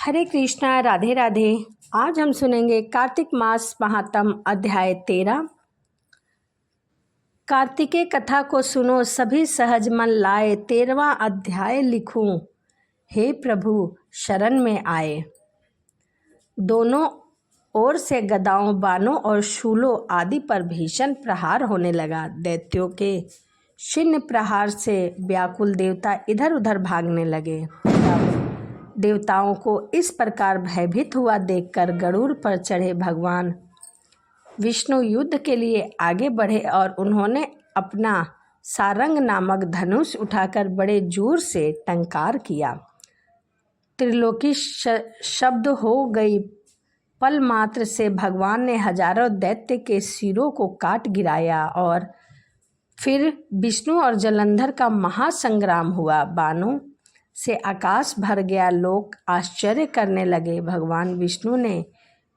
हरे कृष्णा, राधे राधे। आज हम सुनेंगे कार्तिक मास महात्म अध्याय 13। कार्तिकेय कथा को सुनो सभी सहज मन लाए, 13वां अध्याय लिखूं हे प्रभु शरण में आए। दोनों ओर से गदाओं, बाणों और शूलों आदि पर भीषण प्रहार होने लगा। दैत्यों के शिन्न प्रहार से व्याकुल देवता इधर उधर भागने लगे। देवताओं को इस प्रकार भयभीत हुआ देखकर गरुड़ पर चढ़े भगवान विष्णु युद्ध के लिए आगे बढ़े और उन्होंने अपना सारंग नामक धनुष उठाकर बड़े जोर से टंकार किया। त्रिलोकी शब्द हो गई। पल मात्र से भगवान ने हजारों दैत्य के सिरों को काट गिराया और फिर विष्णु और जलंधर का महासंग्राम हुआ। बाणों से आकाश भर गया। लोग आश्चर्य करने लगे। भगवान विष्णु ने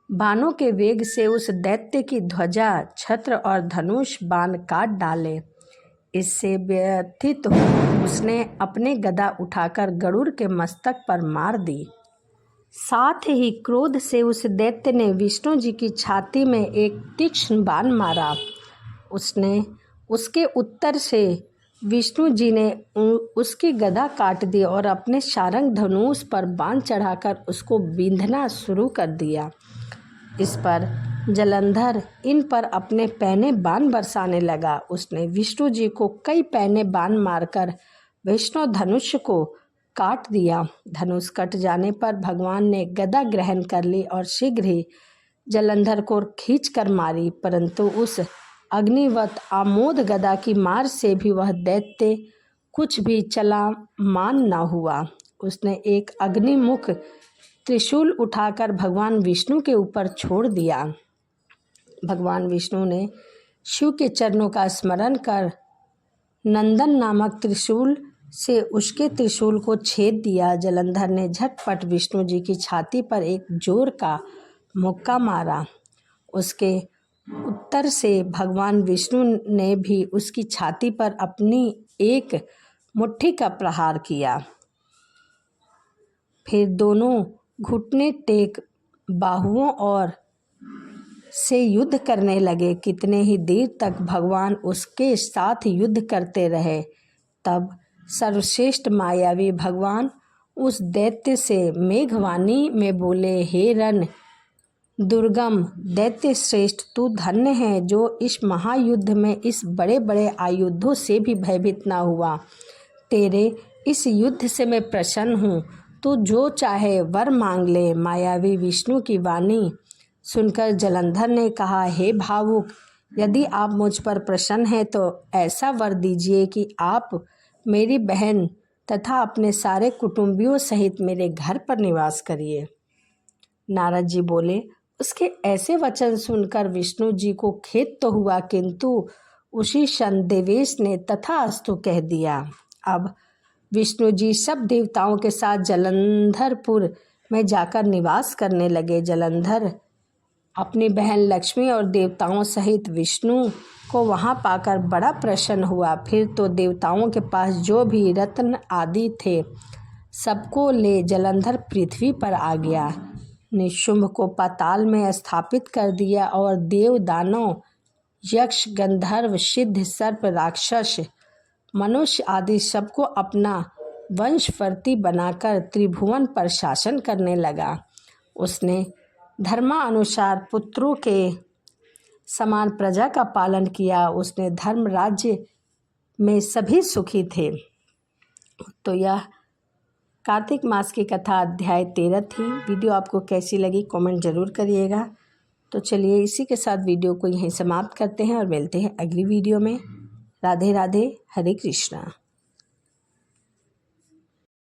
बाणों के वेग से उस दैत्य की ध्वजा, छत्र और धनुष बाण काट डाले। इससे व्यथित हो उसने अपने गदा उठाकर गरुड़ के मस्तक पर मार दी। साथ ही क्रोध से उस दैत्य ने विष्णु जी की छाती में एक तीक्ष्ण बाण मारा। उसके उत्तर से विष्णु जी ने उसकी गदा काट दी और अपने सारंग धनुष पर बाण चढ़ाकर उसको बींधना शुरू कर दिया। इस पर जलंधर इन पर अपने पैने बाण बरसाने लगा। उसने विष्णु जी को कई पैने बाण मारकर विष्णु धनुष को काट दिया। धनुष कट जाने पर भगवान ने गदा ग्रहण कर ली और शीघ्र ही जलंधर को खींच कर मारी, परंतु उस अग्निवत आमोद गदा की मार से भी वह दैत्य कुछ भी चला मान न हुआ। उसने एक अग्निमुख त्रिशूल उठाकर भगवान विष्णु के ऊपर छोड़ दिया। भगवान विष्णु ने शिव के चरणों का स्मरण कर नंदन नामक त्रिशूल से उसके त्रिशूल को छेद दिया। जलंधर ने झटपट विष्णु जी की छाती पर एक जोर का मुक्का मारा। उसके उत्तर से भगवान विष्णु ने भी उसकी छाती पर अपनी एक मुट्ठी का प्रहार किया। फिर दोनों घुटने टेक बाहुओं और से युद्ध करने लगे। कितने ही देर तक भगवान उसके साथ युद्ध करते रहे। तब सर्वश्रेष्ठ मायावी भगवान उस दैत्य से मेघवाणी में बोले, हे रण दुर्गम दैत्य श्रेष्ठ, तू धन्य है जो इस महायुद्ध में इस बड़े बड़े आयुधों से भी भयभीत न हुआ। तेरे इस युद्ध से मैं प्रसन्न हूँ। तू जो चाहे वर मांग ले। मायावी विष्णु की वाणी सुनकर जलंधर ने कहा, हे भावुक, यदि आप मुझ पर प्रसन्न हैं तो ऐसा वर दीजिए कि आप मेरी बहन तथा अपने सारे कुटुंबियों सहित मेरे घर पर निवास करिए। नारद जी बोले, उसके ऐसे वचन सुनकर विष्णु जी को खेद तो हुआ, किंतु उसी क्षण देवेश ने तथास्तु कह दिया। अब विष्णु जी सब देवताओं के साथ जलंधरपुर में जाकर निवास करने लगे। जलंधर अपनी बहन लक्ष्मी और देवताओं सहित विष्णु को वहां पाकर बड़ा प्रसन्न हुआ। फिर तो देवताओं के पास जो भी रत्न आदि थे सबको ले जलंधर पृथ्वी पर आ गया। निशुंभ को पाताल में स्थापित कर दिया और देव, दानव, यक्ष, गंधर्व, सिद्ध, सर्प, राक्षस, मनुष्य आदि सबको अपना वंशवर्ती बनाकर त्रिभुवन पर शासन करने लगा। उसने धर्मानुसार पुत्रों के समान प्रजा का पालन किया। उसने धर्म राज्य में सभी सुखी थे। तो यह कार्तिक मास की कथा अध्याय 13 थी। वीडियो आपको कैसी लगी कमेंट ज़रूर करिएगा। तो चलिए इसी के साथ वीडियो को यहीं समाप्त करते हैं और मिलते हैं अगली वीडियो में। राधे राधे, हरे कृष्णा।